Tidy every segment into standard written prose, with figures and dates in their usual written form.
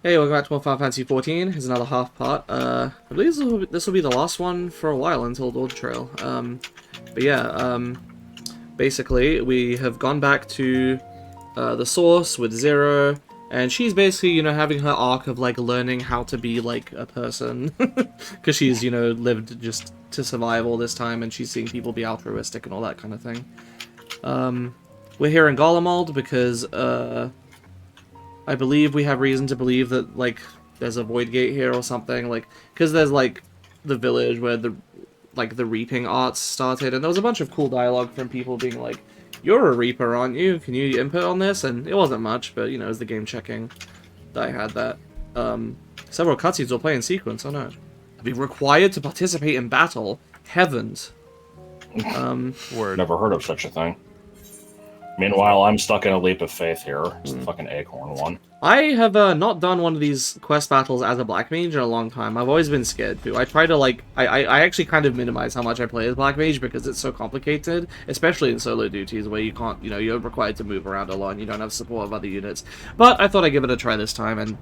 Hey, welcome back to Final Fantasy 14. Here's another half part. I believe this will be the last one for a while until Dawntrail. But yeah, basically we have gone back to the source with Zero, and she's basically, having her arc of like learning how to be like a person, because she's, lived just to survive all this time, and she's seeing people be altruistic and all that kind of thing. We're here in Garlemald because I believe we have reason to believe that, like, there's a void gate here or something, like, because there's, like, the village where the reaping arts started, and there was a bunch of cool dialogue from people being like, you're a reaper, aren't you? Can you input on this? And it wasn't much, but, it was the game checking that I had that. Several cutscenes will play in sequence, oh no. Be required to participate in battle. Heavens. Word. Never heard of such a thing. Meanwhile, I'm stuck in a leap of faith here. It's the fucking acorn one. I have not done one of these quest battles as a black mage in a long time. I've always been scared to. I try to, like, I actually kind of minimize how much I play as black mage because it's so complicated, especially in solo duties where you can't, you're required to move around a lot and you don't have support of other units. But I thought I'd give it a try this time, and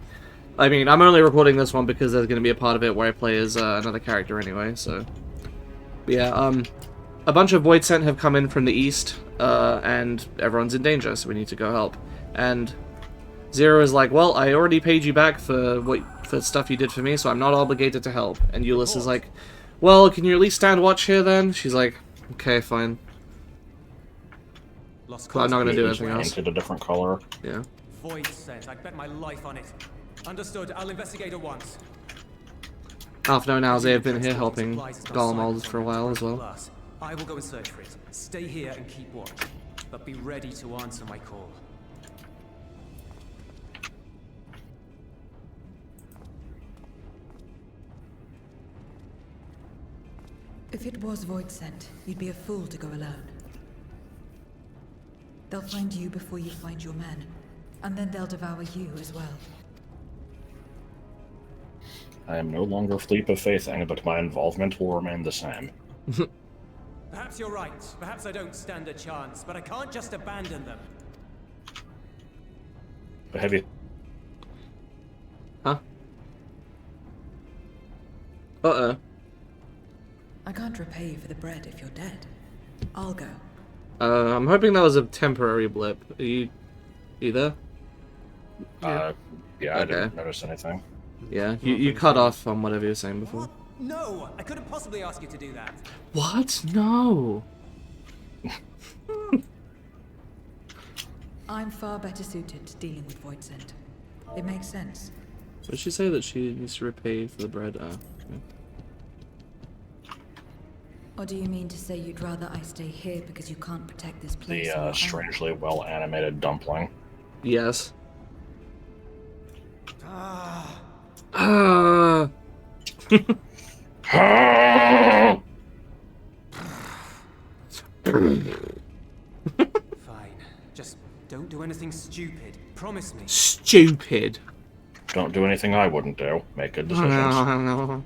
I mean, I'm only recording this one because there's going to be a part of it where I play as another character anyway, so. But yeah, a bunch of Void Sent have come in from the east, and everyone's in danger, so we need to go help. And Zero is like, well, I already paid you back for stuff you did for me, so I'm not obligated to help. And Euless is like, well, can you at least stand watch here then? She's like, okay, fine. But I'm not gonna do anything else. Painted a different color. Yeah. Void Sent, I bet my life on it. Understood, I'll investigate at once. Half an hour now, they have been here helping Garlemald for a while as well. I will go and search for it. Stay here and keep watch, but be ready to answer my call. If it was Void Sent, you'd be a fool to go alone. They'll find you before you find your men, and then they'll devour you as well. I am no longer leap of faithing, but my involvement will remain the same. Perhaps you're right. Perhaps I don't stand a chance, but I can't just abandon them. But have you... Huh? Uh-oh. I can't repay you for the bread if you're dead. I'll go. I'm hoping that was a temporary blip. Are you there? Yeah, I Okay. didn't notice anything. Yeah, you cut off on whatever you were saying before. What? No, I couldn't possibly ask you to do that. What? No. I'm far better suited to dealing with Void Sent. It makes sense. Did she say that she needs to repay for the bread? Okay. Or do you mean to say you'd rather I stay here because you can't protect this place? The strangely well-animated dumpling. Yes. Fine. Just don't do anything stupid. Promise me. Stupid. Don't do anything I wouldn't do. Make good decisions.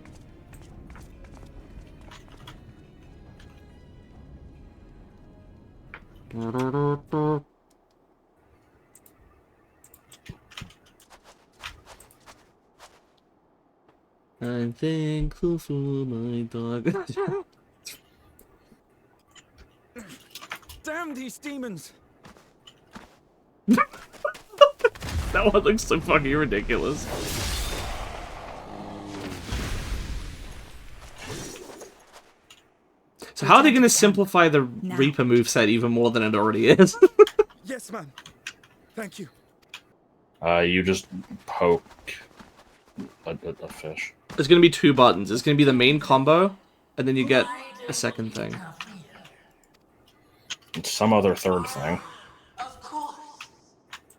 I'm thankful for my dog. Damn these demons! That one looks so fucking ridiculous. So how are they going to simplify the Reaper moveset even more than it already is? Yes, man. Thank you. You just poke a fish. There's going to be two buttons. It's going to be the main combo, and then you get a second thing. It's some other third thing. Of course.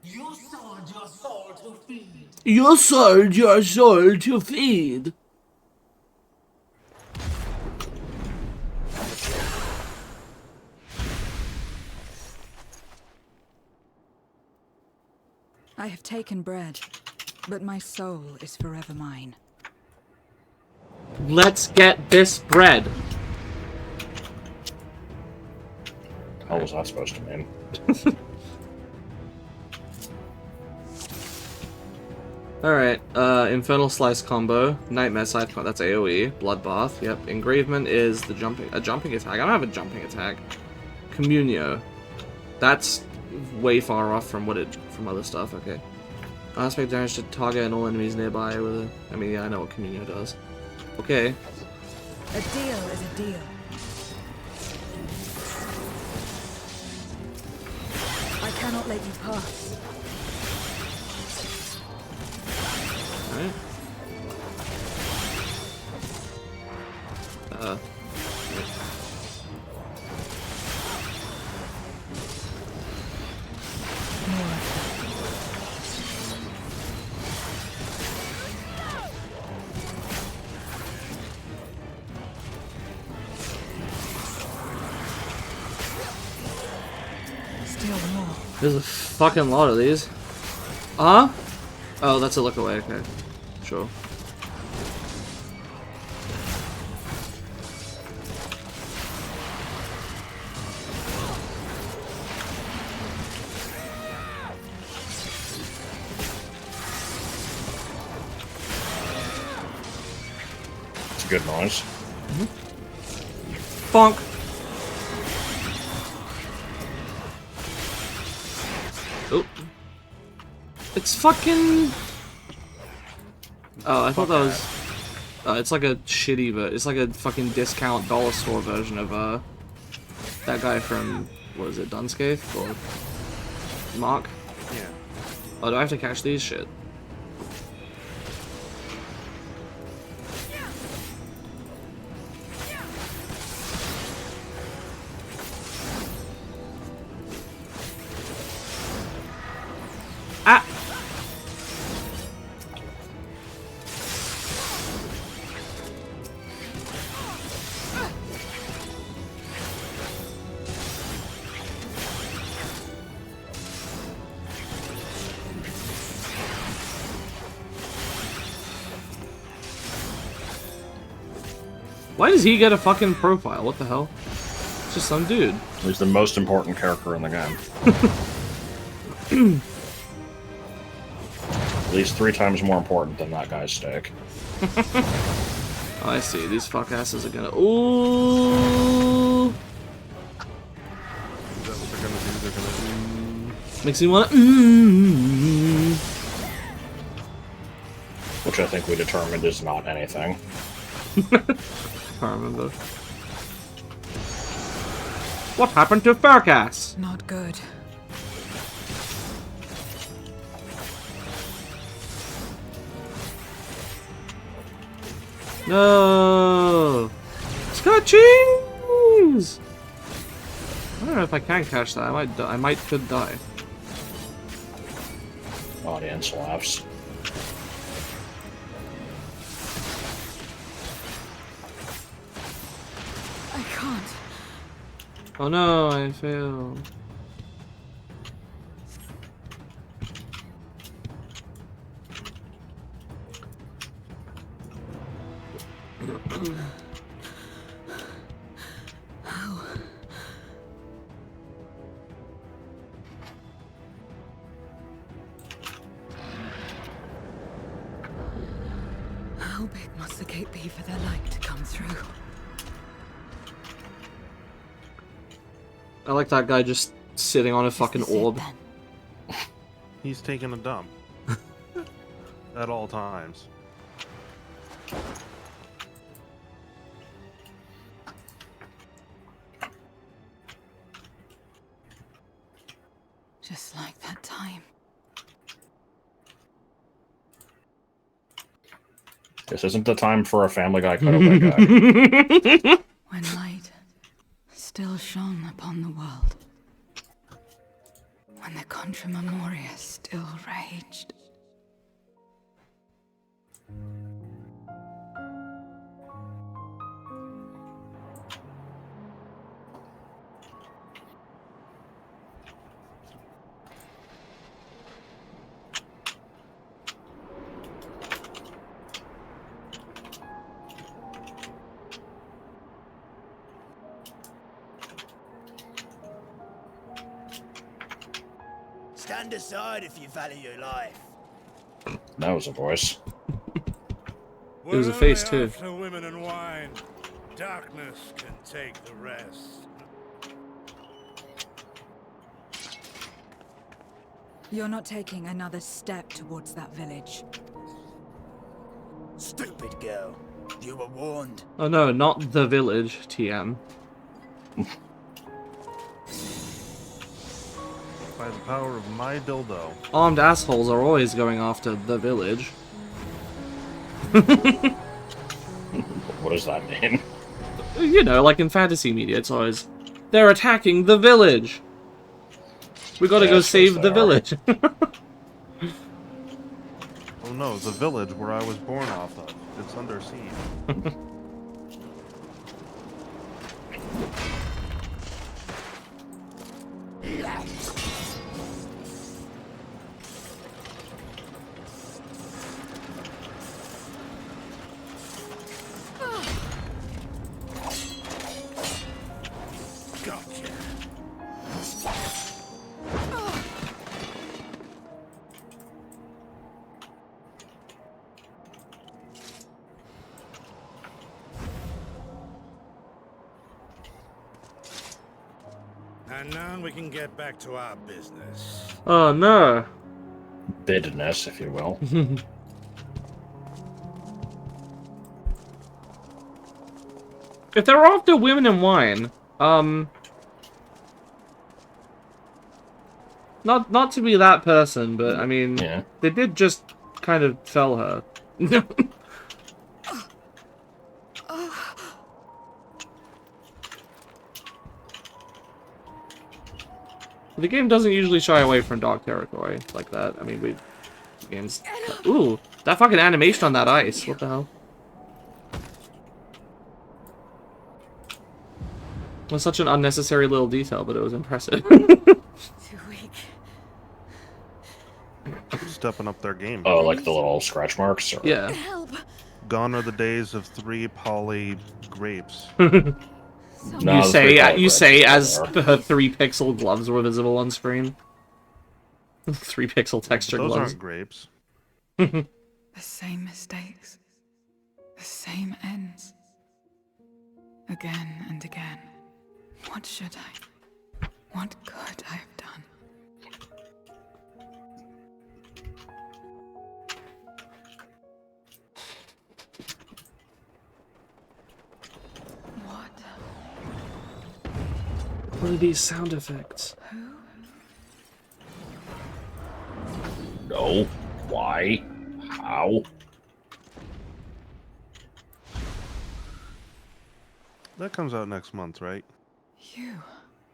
You sold your soul to feed. You sold your soul to feed. I have taken bread, but my soul is forever mine. Let's get this bread. What was that supposed to mean? Alright, Infernal Slice combo, Nightmare Scythe, that's AoE, Bloodbath, yep, Engravement is the jumping attack, I don't have a jumping attack. Communio, that's way far off from from other stuff, okay. Aspect damage to target and all enemies nearby with a, I mean, yeah, I know what Communio does. Okay. A deal is a deal. I cannot let you pass. Alright. Still more. There's a fucking lot of these. Huh? Oh, that's a look away, okay. Sure. It's a good noise. Bonk! Oh. It's fucking... Oh, I thought that was... it's like a shitty, but it's like a fucking discount dollar store version of, that guy from, what is it, Dunscape? Or... Mark? Yeah. Oh, do I have to catch these? Shit. Ah! Why does he get a fucking profile? What the hell? It's just some dude. He's the most important character in the game. At least 3 times more important than that guy's steak. Oh, I see. These fuck asses are gonna. Ooh! Is that what they're gonna do? They're gonna. Makes me wanna. Which I think we determined is not anything. I can't remember. What happened to Faircast? Not good. No! Scotchings! I don't know if I can catch that. I might could die. Audience laughs. I can't. Oh no, I failed. How? How big must the gate be for their light to come through? I like that guy just sitting on a fucking Is this it, orb. then? He's taking a dump. At all times. Just like that time. This isn't the time for a Family Guy cutaway guy. When light still shone upon the world. When the Contra Memoria still raged. Stand aside if you value your life. That was a voice. It was a face, too. After women and wine, darkness can take the rest. You're not taking another step towards that village. Stupid girl. You were warned. Oh no, not the village, TM. By the power of my dildo. Armed assholes are always going after the village. What does that mean? You know, like in fantasy media, it's always, they're attacking the village! We gotta Yeah, go I suppose save they the are. village. Oh no, the village where I was born off of. It's under siege. Gotcha. And now we can get back to our business. Oh no. Biddenness, if you will. If they're after women and wine, not to be that person, but I mean, Yeah. they did just kind of fell her. The game doesn't usually shy away from dark territory like that. I mean, games. Ooh, that fucking animation on that ice. What the hell? It was such an unnecessary little detail, but it was impressive. Too weak. Stepping up their game. Oh, like the little scratch marks? Or... Yeah. Help! Gone are the days of 3 poly grapes. No, You the say 3 poly you grapes say are as there. her 3-pixel gloves were visible on screen. 3-pixel texture Those gloves. aren't grapes. The same mistakes. The same ends. Again and again. What should I? What could I have done? What? What are these sound effects? No. Why? How? That comes out next month, right? You?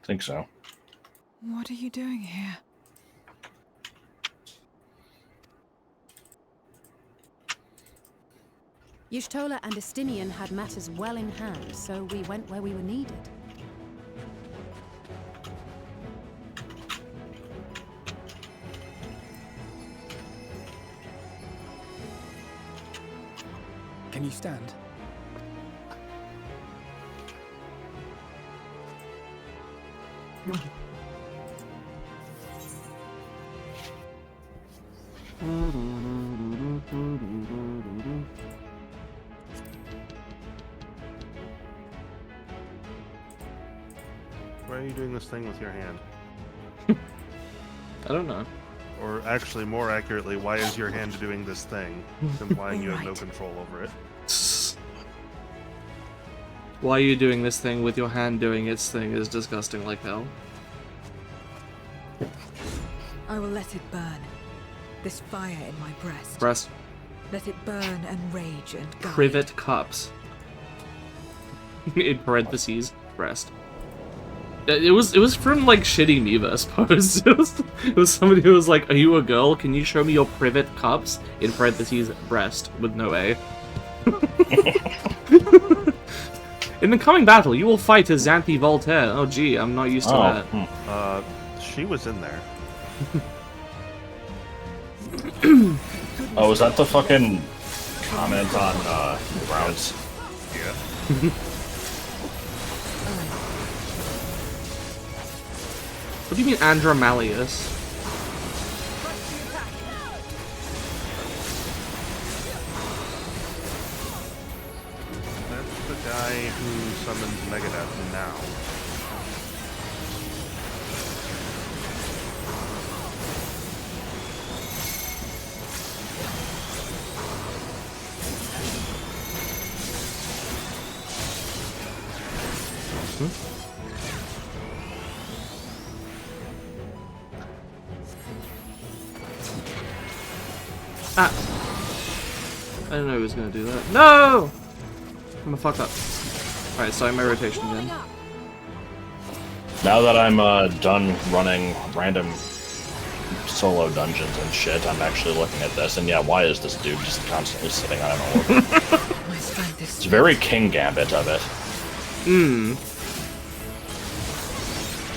Think so. What are you doing here? Y'shtola and Estinian had matters well in hand, so we went where we were needed. Can you stand? Why are you doing this thing with your hand? I don't know. Or actually, more accurately, why is your hand doing this thing? Implying you have no Right. control over it. Why are you doing this thing with your hand doing its thing is disgusting like hell. I will let it burn. This fire in my breast. Breast. Let it burn and rage and guide. Privet cups. In parentheses, breast. It was from like shitty Miiverse post. It was somebody who was like, "Are you a girl? Can you show me your privet cups?" In parentheses, breast with no A. In the coming battle, you will fight as Xanthi Voltaire. Oh gee, I'm not used to that. She was in there. Oh, was that the fucking comment on Browns? Yeah. What do you mean Andromalius? guy who summons Megadeth now. Ah! I didn't know he was gonna do that. No! I'm a fuck up. Alright, sorry, my rotation again. Now that I'm done running random solo dungeons and shit, I'm actually looking at this, and yeah, why is this dude just constantly sitting on an orb? It's very King Gambit of it.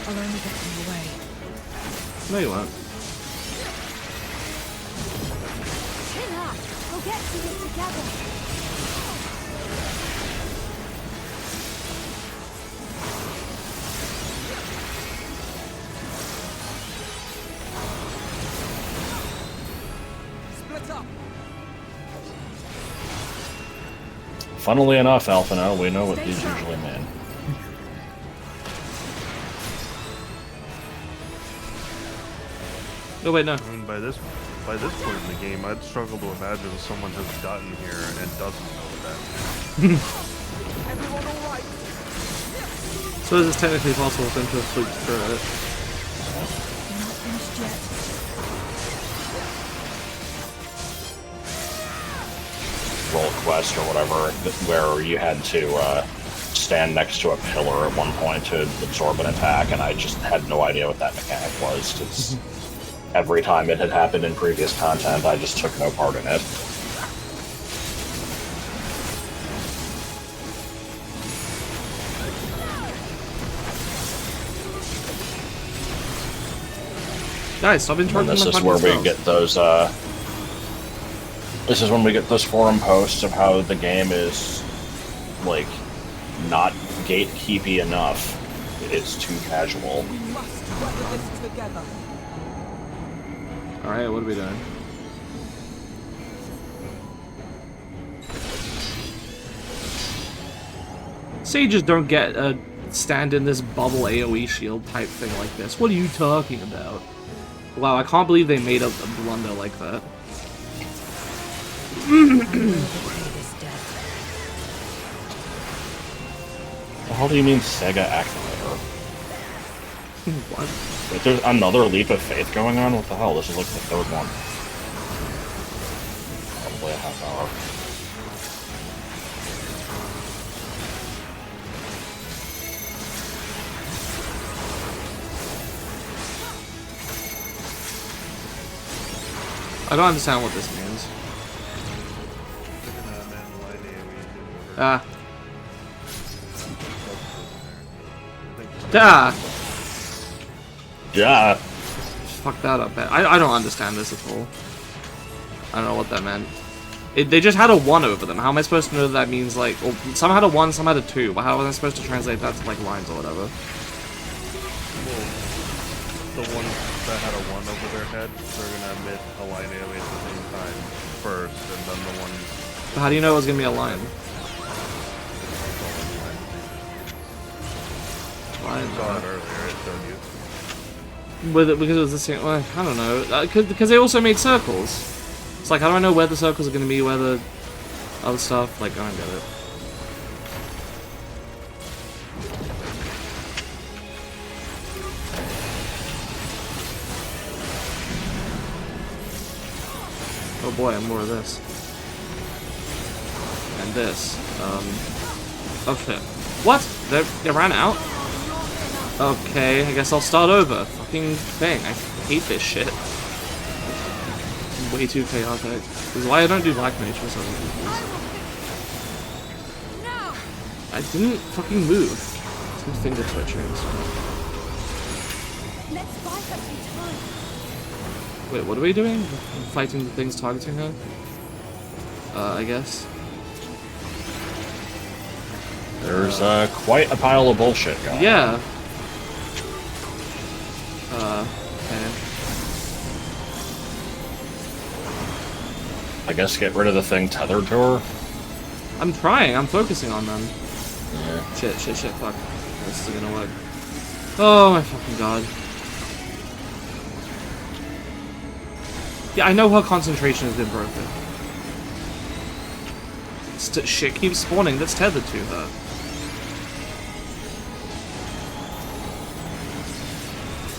I'll only get in the way. No, you won't. Chin up! We'll get to it together. Split up. Funnily enough, Alphino, we know what these usually mean. Oh wait, no. I mean, by this point in the game, I'd struggle to imagine someone has gotten here and doesn't know that. Everyone all right? So is it technically possible for him to have fluked through it? You're not finished yet. Roll quest or whatever, where you had to stand next to a pillar at one point to absorb an attack, and I just had no idea what that mechanic was, because every time it had happened in previous content, I just took no part in it. Guys, stop And interrupting this my is fucking where we spells. get those, this is when we get those forum posts of how the game is, like, not gatekeepy enough. It's too casual. We must weather this together. Alright, what are we doing? Sages don't get a stand in this bubble AoE shield type thing like this. What are you talking about? Wow, I can't believe they made a blunder like that. The hell do you mean Sega Activator? What? Wait, there's another leap of faith going on? What the hell? This is like the third one. Probably a half hour. I don't understand what this means. Ah. Ah! Yeah. Fuck that up. I don't understand this at all. I don't know what that meant. They just had a 1 over them. How am I supposed to know that means, like... Well, some had a 1, some had a 2. But how was I supposed to translate that to, like, lines or whatever? The ones that had a 1 over their head, they're gonna emit a line AoE at the same time first, and then the ones... But how do you know it was gonna be a line? I saw it earlier, it showed you. Because it was the same... Well, I don't know. Because they also made circles. It's like, how do I know where the circles are gonna be, where the other stuff... Like, I don't get it. Oh boy, and more of this. And this. Okay. What? They ran out? Okay, I guess I'll start over. Fucking thing. I hate this shit. Way too chaotic. This is why I don't do Black Mage for some reasons. I didn't fucking move. Some finger twitching and stuff. Let's buy her some time. Wait, what are we doing? Fighting the things targeting her? I guess. There's quite a pile of bullshit going on. Yeah. Okay. I guess get rid of the thing tethered to her? I'm trying, I'm focusing on them. Yeah. Shit, fuck. This is gonna work. Oh my fucking god. Yeah, I know her concentration has been broken. Shit keeps spawning that's tethered to her.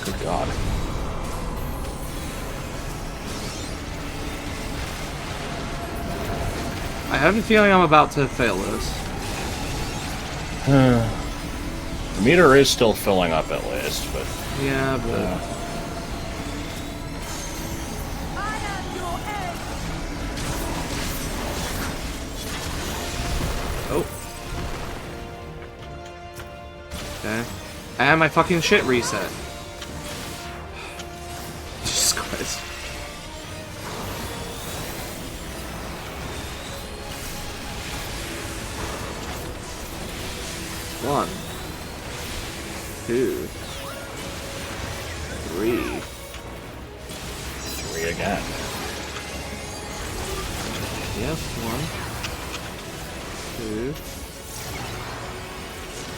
Good god. I have a feeling I'm about to fail this. The meter is still filling up at least, but... Yeah, but... Oh. Okay. And my fucking shit reset. Jesus Christ. One, 2, 3. 3 again. Yes, 1, 2,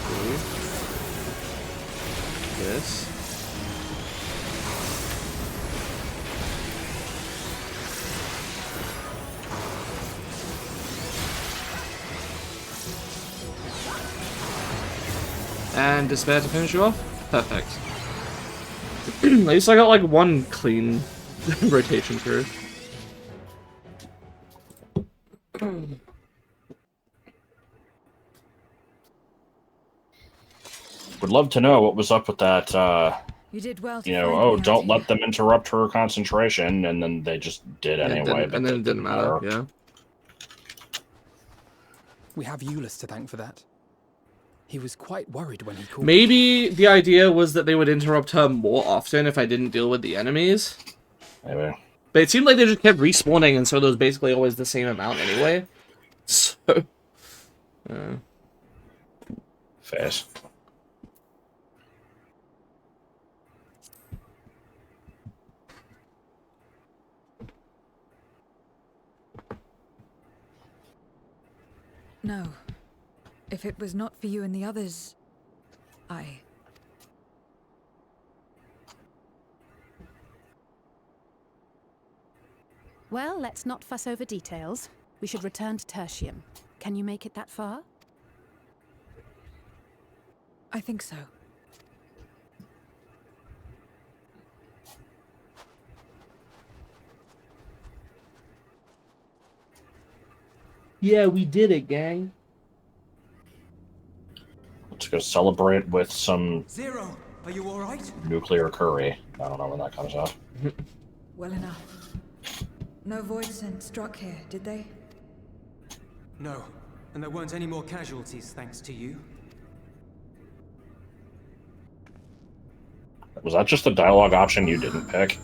3. This. And despair to finish you off? Perfect. At least I got like one clean rotation through. Would love to know what was up with that, You did well to you know, find oh, me, don't Auntie. let them interrupt her concentration, and then they just did anyway. And then it didn't matter, yeah. We have Euless to thank for that. He was quite worried when he called. Maybe the idea was that they would interrupt her more often if I didn't deal with the enemies. Maybe. But it seemed like they just kept respawning, and so there was basically always the same amount anyway. So... Face. No. If it was not for you and the others, I... Well, let's not fuss over details. We should return to Tertium. Can you make it that far? I think so. Yeah, we did it, gang. Let's go celebrate with some Zero, are you all right? nuclear curry. I don't know when that comes out. Well enough. No void scent struck here, did they? No, and there weren't any more casualties thanks to you. Was that just a dialogue option you didn't pick?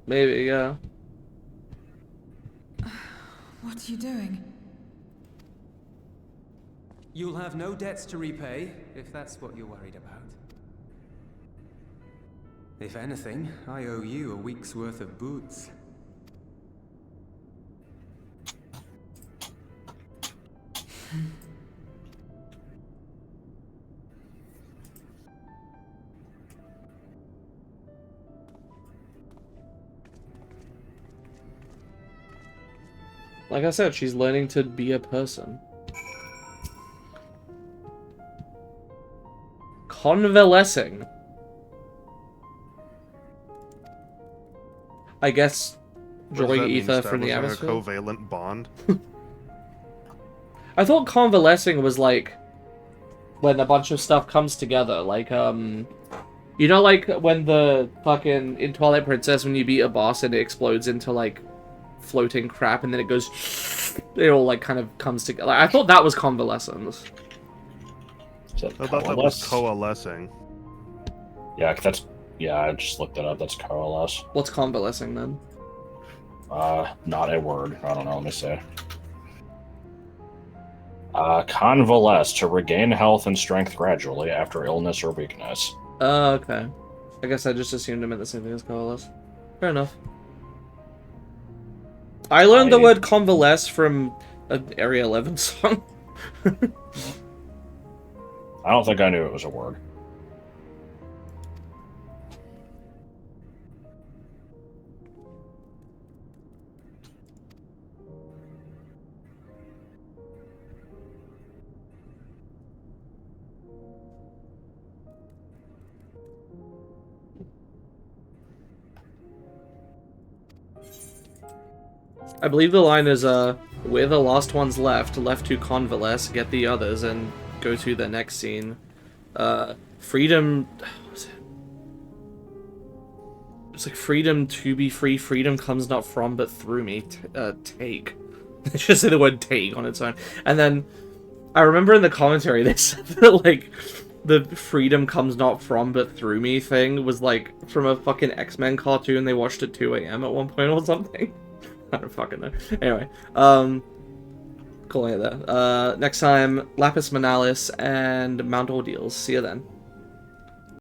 Maybe, yeah. What are you doing? You'll have no debts to repay, if that's what you're worried about. If anything, I owe you a week's worth of boots. Like I said, she's learning to be a person. Convalescing. I guess drawing ether from the atmosphere. A covalent bond. I thought convalescing was like when a bunch of stuff comes together, like you know, like when the fucking in Twilight Princess when you beat a boss and it explodes into like floating crap and then it goes, it all like kind of comes together. Like, I thought that was convalescence. Is that I thought that was coalescing. Yeah, that's... Yeah, I just looked it up. That's coalesce. What's convalescing then? Not a word. I don't know. Let me see. Convalesce, to regain health and strength gradually after illness or weakness. Okay. I guess I just assumed it meant the same thing as coalesce. Fair enough. I learned the word convalesce from an Area 11 song. I don't think I knew it was a word. I believe the line is, we're the last ones left to convalesce, get the others, and go to the next scene. Freedom... What was it? It's like, freedom to be free, freedom comes not from but through me, take. They just say the word take on its own. And then, I remember in the commentary they said that, like, the freedom comes not from but through me thing was, like, from a fucking X-Men cartoon they watched at 2 AM at one point or something. I don't fucking know. Anyway, calling it there. Next time, Lapis Manalis and Mount Ordeals. See you then.